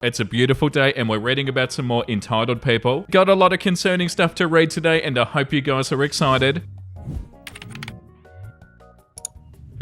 It's a beautiful day and we're reading about some more entitled people. Got a lot of concerning stuff to read today and I hope you guys are excited.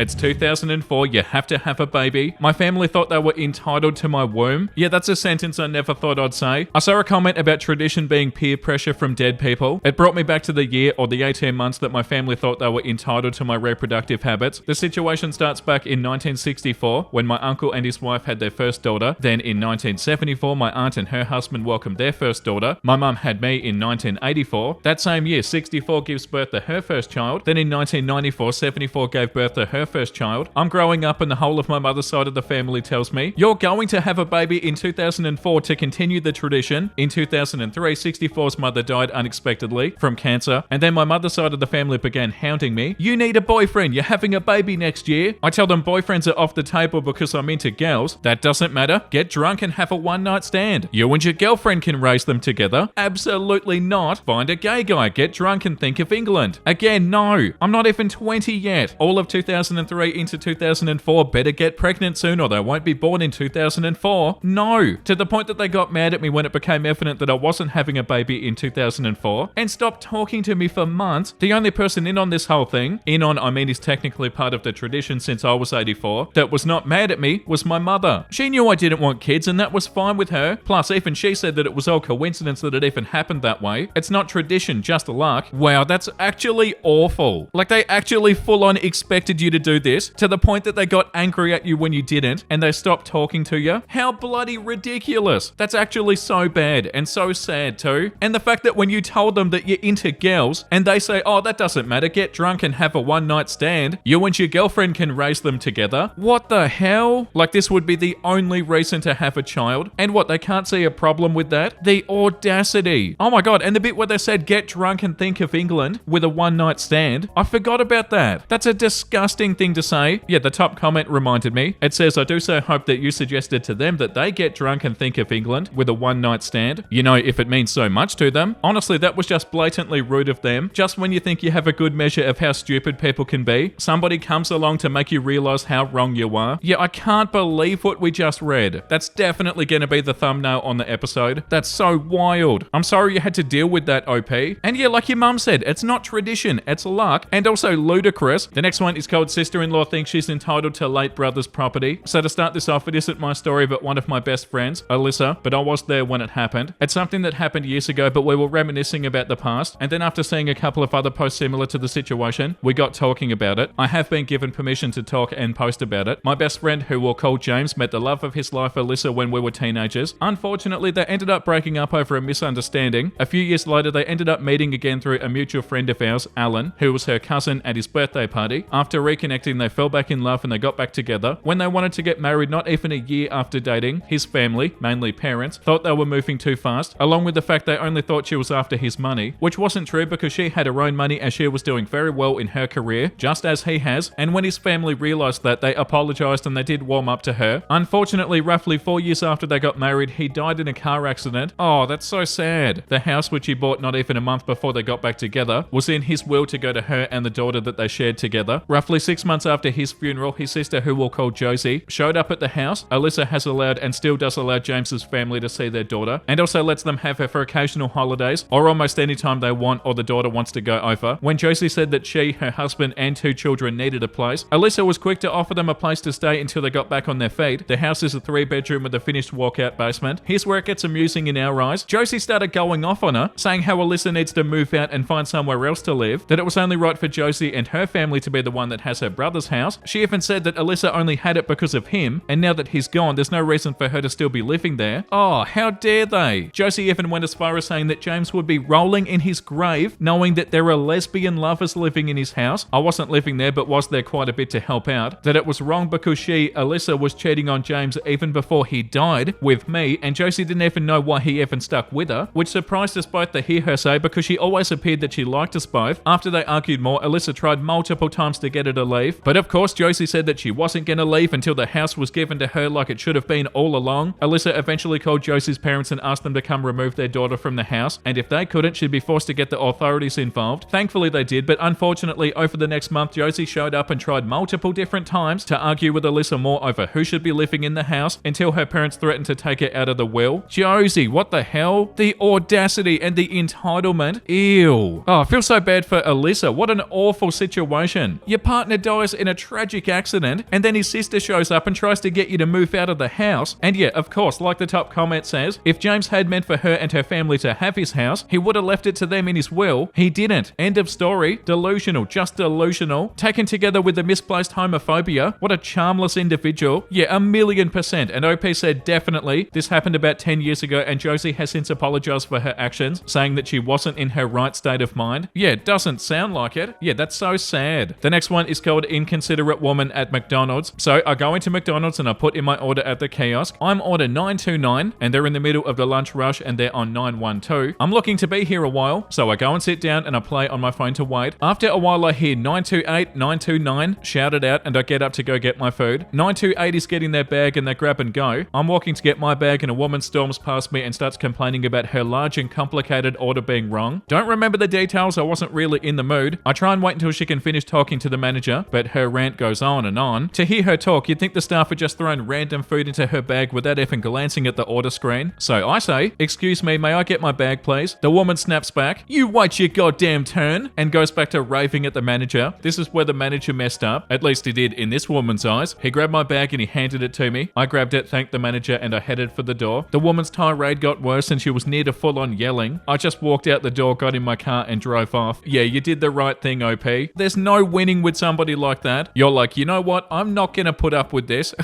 It's 2004, you have to have a baby. My family thought they were entitled to my womb. Yeah, that's a sentence I never thought I'd say. I saw a comment about tradition being peer pressure from dead people. It brought me back to the year or the 18 months that my family thought they were entitled to my reproductive habits. The situation starts back in 1964 when my uncle and his wife had their first daughter. Then in 1974, my aunt and her husband welcomed their first daughter. My mum had me in 1984. That same year, 64 gives birth to her first child. Then in 1994, 74 gave birth to her first child. I'm growing up and the whole of my mother's side of the family tells me, you're going to have a baby in 2004 to continue the tradition. In 2003, 64's mother died unexpectedly from cancer. And then my mother's side of the family began hounding me. You need a boyfriend. You're having a baby next year. I tell them boyfriends are off the table because I'm into girls. That doesn't matter. Get drunk and have a one-night stand. You and your girlfriend can raise them together. Absolutely not. Find a gay guy. Get drunk and think of England. Again, no. I'm not even 20 yet. All of 2003 into 2004, better get pregnant soon or they won't be born in 2004. No. To the point that they got mad at me when it became evident that I wasn't having a baby in 2004 and stopped talking to me for months. The only person in on this whole thing, I mean is technically part of the tradition since I was 84, that was not mad at me was my mother. She knew I didn't want kids and that was fine with her. Plus, even she said that it was all coincidence that it even happened that way. It's not tradition, just luck. Wow, that's actually awful. Like they actually full on expected you to do this to the point that they got angry at you when you didn't and they stopped talking to you. How bloody ridiculous. That's actually so bad and so sad too. And the fact that when you told them that you're into girls and they say, oh, that doesn't matter, get drunk and have a one night stand, you and your girlfriend can raise them together. What the hell? Like this would be the only reason to have a child. And what, they can't see a problem with that? The audacity. Oh my God. And the bit where they said get drunk and think of England with a one night stand. I forgot about that. That's a disgusting thing to say. Yeah, the top comment reminded me. It says, I do so hope that you suggested to them that they get drunk and think of England with a one night stand. You know, if it means so much to them. Honestly, that was just blatantly rude of them. Just when you think you have a good measure of how stupid people can be, somebody comes along to make you realize how wrong you are. Yeah, I can't believe what we just read. That's definitely going to be the thumbnail on the episode. That's so wild. I'm sorry you had to deal with that, OP. And yeah, like your mum said, it's not tradition, it's luck. And also ludicrous. The next one is called Sister-in-Law Thinks She's Entitled to Late Brother's Property. So to start this off, it isn't my story but one of my best friends, Alyssa, but I was there when it happened. It's something that happened years ago, but we were reminiscing about the past, and then after seeing a couple of other posts similar to the situation, we got talking about it. I have been given permission to talk and post about it. My best friend, who we'll call James, met the love of his life, Alyssa, when we were teenagers. Unfortunately, they ended up breaking up over a misunderstanding. A few years later, they ended up meeting again through a mutual friend of ours, Alan, who was her cousin at his birthday party. After reconnecting, they fell back in love and they got back together. When they wanted to get married, not even a year after dating, his family, mainly parents, thought they were moving too fast, along with the fact they only thought she was after his money, which wasn't true because she had her own money as she was doing very well in her career, just as he has. And when his family realized that, they apologized and they did warm up to her. Unfortunately, roughly 4 years after they got married, he died in a car accident. Oh, that's so sad. The house, which he bought not even a month before they got back together, was in his will to go to her and the daughter that they shared together. Roughly 6 months after his funeral, his sister, who we'll call Josie, showed up at the house. Alyssa has allowed and still does allow James's family to see their daughter, and also lets them have her for occasional holidays or almost any time they want or the daughter wants to go over. When Josie said that she, her husband, and 2 children needed a place, Alyssa was quick to offer them a place to stay until they got back on their feet. The house is a 3-bedroom with a finished walkout basement. Here's where it gets amusing in our eyes. Josie started going off on her, saying how Alyssa needs to move out and find somewhere else to live, that it was only right for Josie and her family to be the one that has her brother's house. She even said that Alyssa only had it because of him, and now that he's gone, there's no reason for her to still be living there. Oh, how dare they? Josie even went as far as saying that James would be rolling in his grave knowing that there are lesbian lovers living in his house. I wasn't living there, but was there quite a bit to help out. That it was wrong because she, Alyssa, was cheating on James even before he died with me, and Josie didn't even know why he even stuck with her, which surprised us both to hear her say because she always appeared that she liked us both. After they argued more, Alyssa tried multiple times to get her to leave, leave. But of course, Josie said that she wasn't gonna leave until the house was given to her like it should have been all along. Alyssa eventually called Josie's parents and asked them to come remove their daughter from the house, and if they couldn't, she'd be forced to get the authorities involved. Thankfully they did, but unfortunately over the next month, Josie showed up and tried multiple different times to argue with Alyssa more over who should be living in the house until her parents threatened to take it out of the will. Josie, what the hell? The audacity and the entitlement. Ew. Oh, I feel so bad for Alyssa. What an awful situation. Your partner dies in a tragic accident, and then his sister shows up and tries to get you to move out of the house. And yeah, of course, like the top comment says, if James had meant for her and her family to have his house, he would have left it to them in his will. He didn't. End of story. Delusional. Just delusional. Taken together with the misplaced homophobia. What a charmless individual. Yeah, 1,000,000%. And OP said definitely. This happened about 10 years ago, and Josie has since apologized for her actions, saying that she wasn't in her right state of mind. Yeah, it doesn't sound like it. Yeah, that's so sad. The next one is called Inconsiderate Woman at McDonald's. So I go into McDonald's and I put in my order at the kiosk. I'm order 929 and they're in the middle of the lunch rush and they're on 912. I'm looking to be here a while, so I go and sit down and I play on my phone to wait. After a while I hear 928, 929 shouted out and I get up to go get my food. 928 is getting their bag and they grab and go. I'm walking to get my bag and a woman storms past me and starts complaining about her large and complicated order being wrong. Don't remember the details, I wasn't really in the mood. I try and wait until she can finish talking to the manager, but her rant goes on and on. To hear her talk, you'd think the staff had just thrown random food into her bag without even glancing at the order screen. So I say, "Excuse me, may I get my bag please?" The woman snaps back, "You wait your goddamn turn," and goes back to raving at the manager. This is where the manager messed up, at least he did in this woman's eyes. He grabbed my bag and he handed it to me. I grabbed it, thanked the manager, and I headed for the door. The woman's tirade got worse and she was near to full-on yelling. I just walked out the door, got in my car and drove off. Yeah, you did the right thing, OP. There's no winning with somebody like that. You're like, you know what? I'm not gonna put up with this.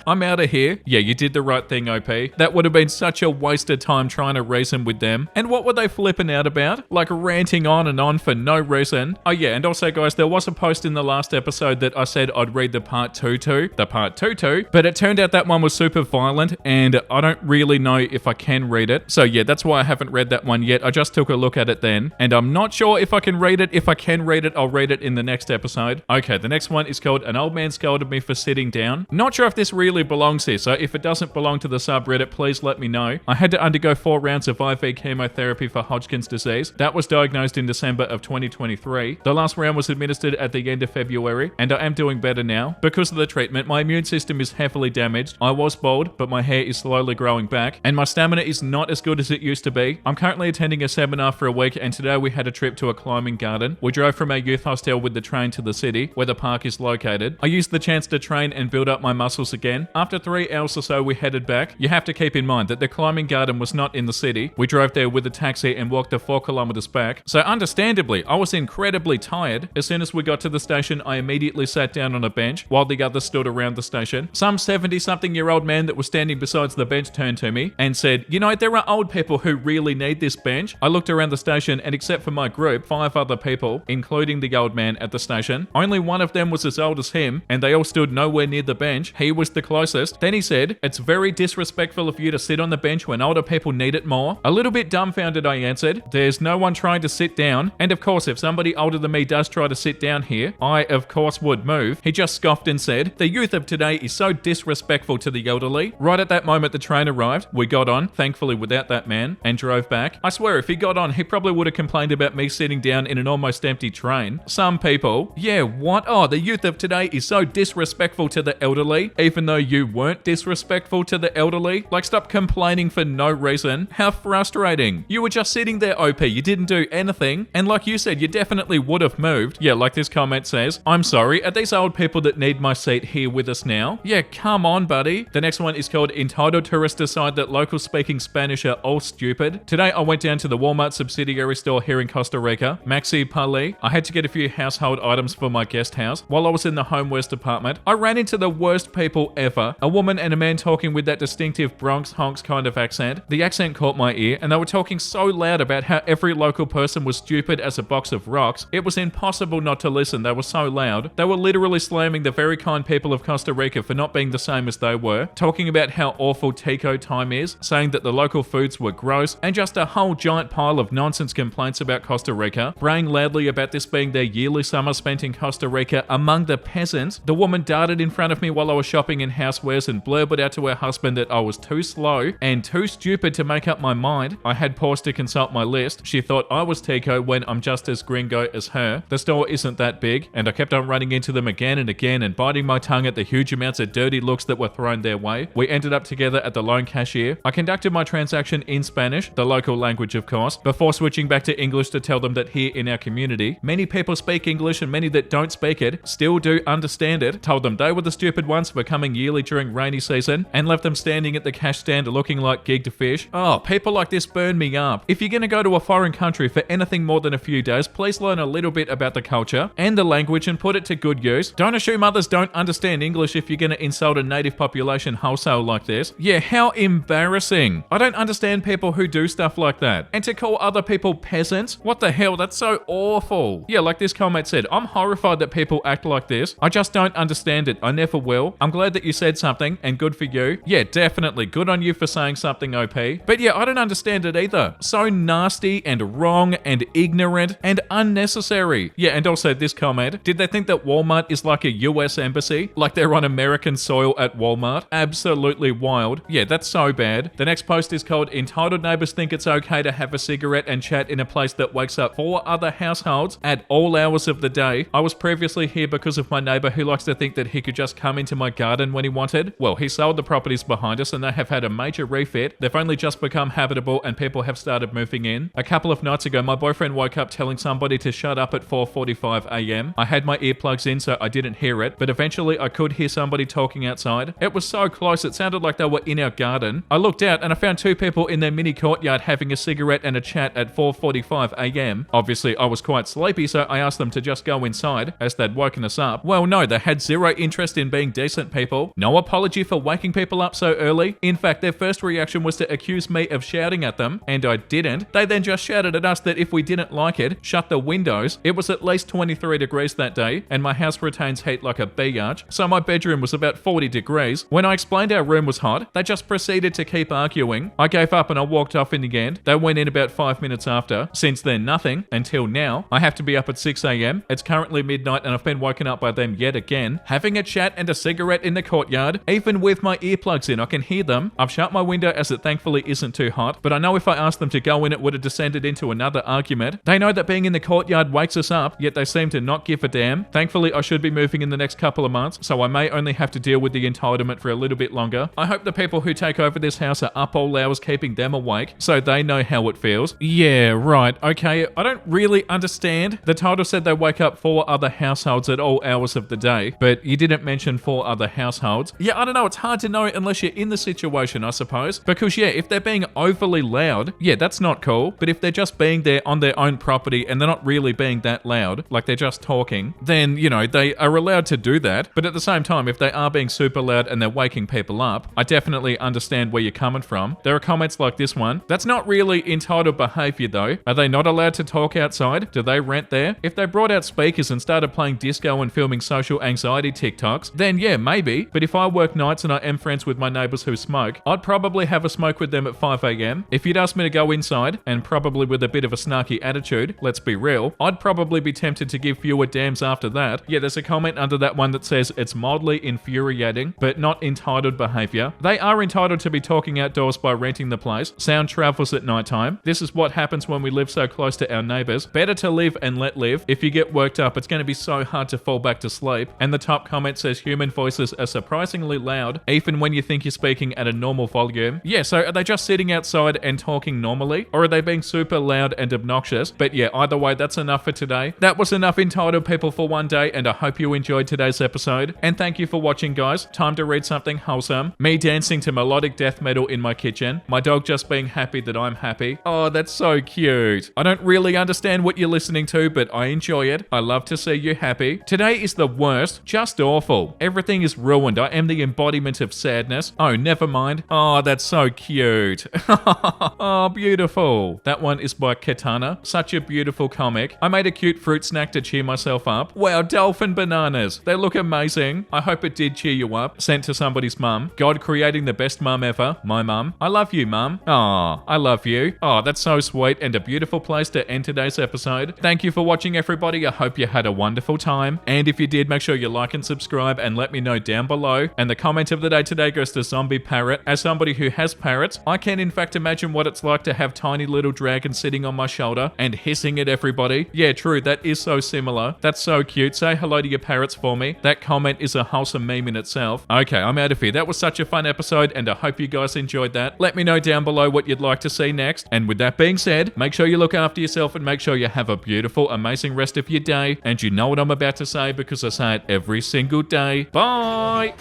I'm out of here. Yeah, you did the right thing, OP. That would have been such a waste of time trying to reason with them. And what were they flipping out about? Like ranting on and on for no reason. Oh yeah, and also guys, there was a post in the last episode that I said I'd read the part 2 to, but it turned out that one was super violent and I don't really know if I can read it. So yeah, that's why I haven't read that one yet. I just took a look at it then, and I'm not sure if I can read it. If I can read it, I'll read it in the next episode. Okay, the next one is called An Old Man Scolded Me for Sitting Down. Not sure if this really belongs here, so if it doesn't belong to the subreddit, please let me know. I had to undergo 4 rounds of IV chemotherapy for Hodgkin's disease. That was diagnosed in December of 2023. The last round was administered at the end of February, and I am doing better now. Because of the treatment, my immune system is heavily damaged. I was bald, but my hair is slowly growing back, and my stamina is not as good as it used to be. I'm currently attending a seminar for a week, and today we had a trip to a climbing garden. We drove from our youth hostel with the train to the city, where the park is located. I used the chance to train and build up my muscles again. After 3 hours or so, we headed back. You have to keep in mind that the climbing garden was not in the city. We drove there with a taxi and walked the 4 kilometers back. So understandably, I was incredibly tired. As soon as we got to the station, I immediately sat down on a bench while the others stood around the station. Some 70-something-year-old man that was standing beside the bench turned to me and said, "You know, there are old people who really need this bench." I looked around the station, and except for my group, 5 other people, including the old man at the station, only one of them was as old as him, and they all stood nowhere near the bench. He was the closest. Then he said, "It's very disrespectful of you to sit on the bench when older people need it more." A little bit dumbfounded, I answered, "There's no one trying to sit down, and of course if somebody older than me does try to sit down here, I of course would move." He just scoffed and said, "The youth of today is so disrespectful to the elderly." Right at that moment the train arrived. We got on, thankfully without that man, and drove back. I swear if he got on, he probably would have complained about me sitting down in an almost empty train. Some people, yeah, what? Oh, the youth of today is so disrespectful to the elderly, even though you weren't disrespectful to the elderly. Like, stop complaining for no reason. How frustrating. You were just sitting there, OP. You didn't do anything. And like you said, you definitely would have moved. Yeah, like this comment says, "I'm sorry, are these old people that need my seat here with us now?" Yeah, come on, buddy. The next one is called Entitled Tourists Decide That Locals Speaking Spanish Are All Stupid. Today I went down to the Walmart subsidiary store here in Costa Rica, Maxi Pali. I had to get a few household items for my guest house. While I was in the homewares department, I ran into the worst people ever. A woman and a man talking with that distinctive Bronx honks kind of accent. The accent caught my ear, and they were talking so loud about how every local person was stupid as a box of rocks. It was impossible not to listen. They were so loud. They were literally slamming the very kind people of Costa Rica for not being the same as they were, talking about how awful Tico time is, saying that the local foods were gross, and just a whole giant pile of nonsense complaints about Costa Rica, braying loudly about this being their yearly summer spent in Costa Rica baker among the peasants. The woman darted in front of me while I was shopping in housewares and blurbled out to her husband that I was too slow and too stupid to make up my mind. I had paused to consult my list. She thought I was Tico when I'm just as gringo as her. The store isn't that big, and I kept on running into them again and again and biting my tongue at the huge amounts of dirty looks that were thrown their way. We ended up together at the loan cashier. I conducted my transaction in Spanish, the local language of course, before switching back to English to tell them that here in our community, many people speak English and many that don't speak it still do understand it. Told them they were the stupid ones for coming yearly during rainy season and left them standing at the cash stand looking like gigged fish. Oh, people like this burn me up. If you're gonna go to a foreign country for anything more than a few days, please learn a little bit about the culture and the language and put it to good use. Don't assume others don't understand English if you're gonna insult a native population wholesale like this. Yeah, how embarrassing. I don't understand people who do stuff like that. And to call other people peasants? What the hell? That's so awful. Yeah, like this comment said, I'm horrified that people act like this. I just don't understand it. I never will. I'm glad that you said something and good for you. Yeah, definitely. Good on you for saying something, OP. But yeah, I don't understand it either. So nasty and wrong and ignorant and unnecessary. Yeah, and also this comment, did they think that Walmart is like a US embassy? Like they're on American soil at Walmart? Absolutely wild. Yeah, that's so bad. The next post is called Entitled Neighbors Think It's Okay to Have a Cigarette and Chat in a Place That Wakes Up 4 Other Households at all hours of the day. I was previously here because of my neighbor who likes to think that he could just come into my garden when he wanted. Well, he sold the properties behind us and they have had a major refit. They've only just become habitable and people have started moving in. A couple of nights ago, my boyfriend woke up telling somebody to shut up at 4:45 a.m. I had my earplugs in so I didn't hear it, but eventually I could hear somebody talking outside. It was so close, it sounded like they were in our garden. I looked out and I found 2 people in their mini courtyard having a cigarette and a chat at 4:45 a.m. Obviously, I was quite sleepy, so I asked them to just go inside as they'd woken us up. Well, no, they had zero interest in being decent people. No apology for waking people up so early. In fact, their first reaction was to accuse me of shouting at them, and I didn't. They then just shouted at us that if we didn't like it, shut the windows. It was at least 23 degrees that day, and my house retains heat like a biatch, so my bedroom was about 40 degrees. When I explained our room was hot, they just proceeded to keep arguing. I gave up and I walked off in the end. They went in about 5 minutes after. Since then, nothing. Until now. I have to be up at 6 a.m. It's currently midnight and I've been woken up by them yet again. Having a chat and a cigarette in the courtyard. Even with my earplugs in, I can hear them. I've shut my window as it thankfully isn't too hot, but I know if I asked them to go in, it would have descended into another argument. They know that being in the courtyard wakes us up, yet they seem to not give a damn. Thankfully, I should be moving in the next couple of months, so I may only have to deal with the entitlement for a little bit longer. I hope the people who take over this house are up all hours keeping them awake, so they know how it feels. Yeah, right, okay, I don't really understand. The title said they wake up 4 other households at all hours of the day, but you didn't mention 4 other households. Yeah, I don't know, it's hard to know unless you're in the situation, I suppose. Because yeah, if they're being overly loud, yeah, that's not cool. But if they're just being there on their own property and they're not really being that loud, like they're just talking, then, you know, they are allowed to do that. But at the same time, if they are being super loud and they're waking people up, I definitely understand where you're coming from. There are comments like this one. That's not really entitled behavior though. Are they not allowed to talk outside? Do they rent there? If they brought out speakers and started playing disco and filming social anxiety TikToks, then yeah, maybe. But if I work nights and I am friends with my neighbors who smoke, I'd probably have a smoke with them at 5 a.m. If you'd asked me to go inside, and probably with a bit of a snarky attitude, let's be real, I'd probably be tempted to give fewer damns after that. Yeah, there's a comment under that one that says it's mildly infuriating, but not entitled behavior. They are entitled to be talking outdoors by renting the place. Sound travels at nighttime. This is what happens when we live so close to our neighbors. Better to live and let live. If you get worked up, it's going to be so hard to fall back to sleep. And the top comment says human voices are surprisingly loud, even when you think you're speaking at a normal volume. Yeah, so are they just sitting outside and talking normally? Or are they being super loud and obnoxious? But yeah, either way, that's enough for today. That was enough entitled people for one day, and I hope you enjoyed today's episode. And thank you for watching, guys. Time to read something wholesome. Me dancing to melodic death metal in my kitchen. My dog just being happy that I'm happy. Oh, that's so cute. I don't really understand what you're listening to, but I enjoy it. I love to see you happy. Today is the worst. Just awful. Everything is ruined. I am the embodiment of sadness. Oh, never mind. Oh, that's so cute. Oh, beautiful. That one is by Katana. Such a beautiful comic. I made a cute fruit snack to cheer myself up. Wow, dolphin bananas. They look amazing. I hope it did cheer you up. Sent to somebody's mum. God creating the best mum ever. My mum. I love you, mum. Aw, I love you. Oh, that's so sweet and a beautiful place to end today's episode. Thank you for watching, everybody. I hope you had a wonderful single time. And if you did, make sure you like and subscribe and let me know down below. And the comment of the day today goes to Zombie Parrot. As somebody who has parrots, I can in fact imagine what it's like to have tiny little dragons sitting on my shoulder and hissing at everybody. Yeah, true, that is so similar. That's so cute. Say hello to your parrots for me. That comment is a wholesome meme in itself. Okay, I'm out of here. That was such a fun episode, and I hope you guys enjoyed that. Let me know down below what you'd like to see next. And with that being said, make sure you look after yourself and make sure you have a beautiful, amazing rest of your day. And you know what I'm about to say because I say it every single day. Bye!